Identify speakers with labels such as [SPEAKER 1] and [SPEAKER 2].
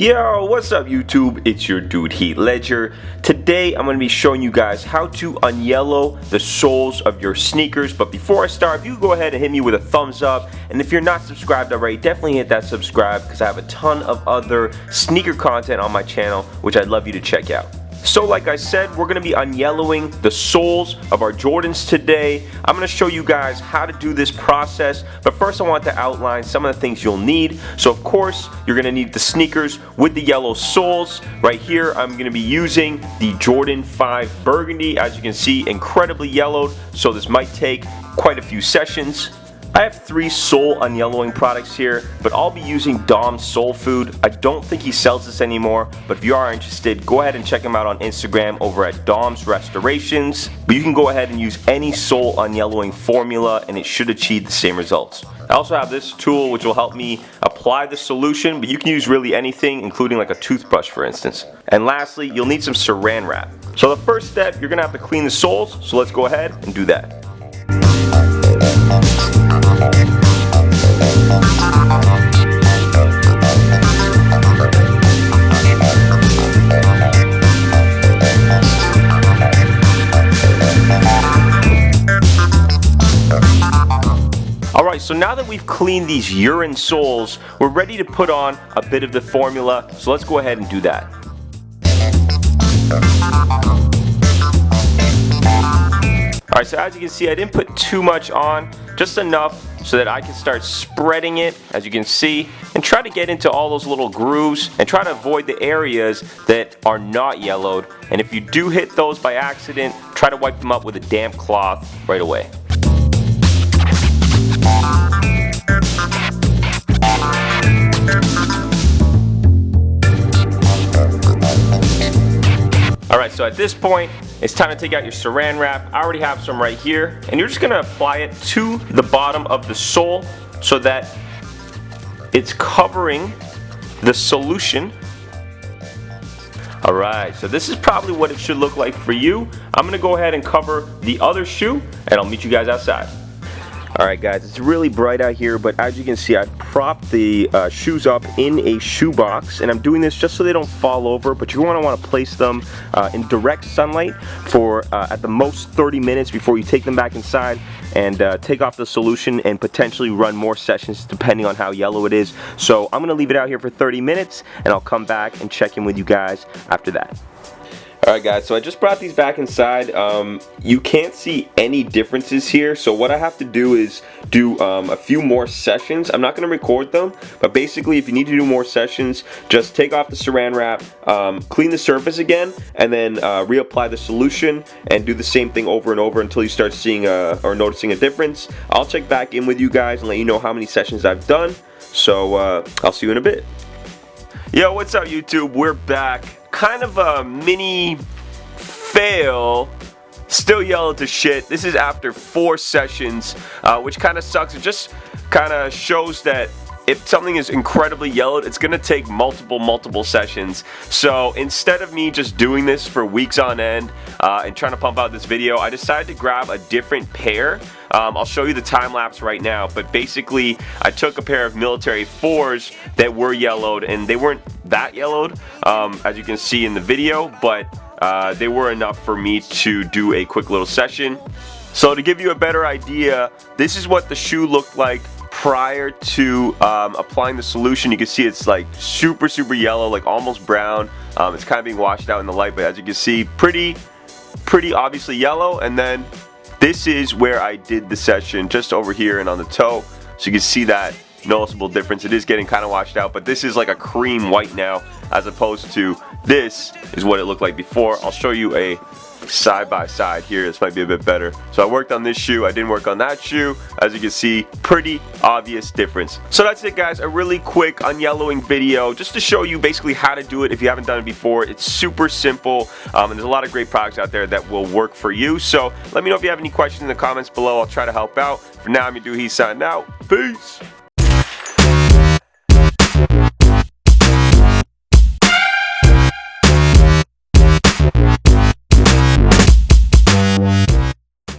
[SPEAKER 1] Yo, what's up YouTube? It's your dude Heath Ledger. Today I'm going to be showing you guys how to unyellow the soles of your sneakers. But before I start, if you go ahead and hit me with a thumbs up, and if you're not subscribed already, definitely hit that subscribe because I have a ton of other sneaker content on my channel which I'd love you to check out. So like I said, we're going to be unyellowing the soles of our Jordans today. I'm going to show you guys how to do this process, but first I want to outline some of the things you'll need. So of course, you're going to need the sneakers with the yellow soles. Right here, I'm going to be using the Jordan 5 Burgundy. As you can see, incredibly yellowed, so this might take quite a few sessions. I have 3 sole unyellowing products here, but I'll be using Dom's Soul Food. I don't think he sells this anymore, but if you are interested, go ahead and check him out on Instagram over at Dom's Restorations. But you can go ahead and use any sole unyellowing formula and it should achieve the same results. I also have this tool which will help me apply the solution, but you can use really anything, including like a toothbrush for instance. And lastly, you'll need some saran wrap. So the first step, you're gonna have to clean the soles, so let's go ahead and do that. Alright, so now that we've cleaned these urine soles, we're ready to put on a bit of the formula, so let's go ahead and do that. Alright, so as you can see, I didn't put too much on, just enough so that I can start spreading it, as you can see, and try to get into all those little grooves and try to avoid the areas that are not yellowed. And if you do hit those by accident, try to wipe them up with a damp cloth right away. Alright, so at this point, it's time to take out your saran wrap. I already have some right here, and you're just going to apply it to the bottom of the sole so that it's covering the solution. Alright, so this is probably what it should look like for you. I'm going to go ahead and cover the other shoe, and I'll meet you guys outside. Alright guys, it's really bright out here, but as you can see, I've propped the shoes up in a shoe box, and I'm doing this just so they don't fall over, but you're going to want to place them in direct sunlight for at the most 30 minutes before you take them back inside and take off the solution and potentially run more sessions depending on how yellow it is. So I'm going to leave it out here for 30 minutes, and I'll come back and check in with you guys after that. Alright guys, so I just brought these back inside. You can't see any differences here, so what I have to do is do a few more sessions. I'm not going to record them, but basically if you need to do more sessions, just take off the saran wrap, clean the surface again, and then reapply the solution and do the same thing over and over until you start seeing or noticing a difference. I'll check back in with you guys and let you know how many sessions I've done, so I'll see you in a bit. Yo, what's up YouTube? We're back. Kind of a mini fail, still yellow to shit. This is after 4 sessions, which kind of sucks. It just kind of shows that if something is incredibly yellowed, it's gonna take multiple sessions. So instead of me just doing this for weeks on end and trying to pump out this video, I decided to grab a different pair. I'll show you the time lapse right now, but basically I took a pair of military 4s that were yellowed, and they weren't that yellowed as you can see in the video, but they were enough for me to do a quick little session. So to give you a better idea, this is what the shoe looked like prior to applying the solution. You can see it's like super yellow, like almost brown. It's kind of being washed out in the light, but as you can see, pretty obviously yellow. And then this is where I did the session, just over here and on the toe, so you can see that noticeable difference. It is getting kind of washed out, but this is like a cream white now, as opposed to this is what it looked like before. I'll show you a side by side here. This might be a bit better. So I worked on this shoe, I didn't work on that shoe. As you can see, pretty obvious difference. So that's it guys, a really quick unyellowing video just to show you basically how to do it if you haven't done it before. It's super simple, and there's a lot of great products out there that will work for you. So let me know if you have any questions in the comments below. I'll try to help out. For now, I'm your dude, he's signing out. Peace.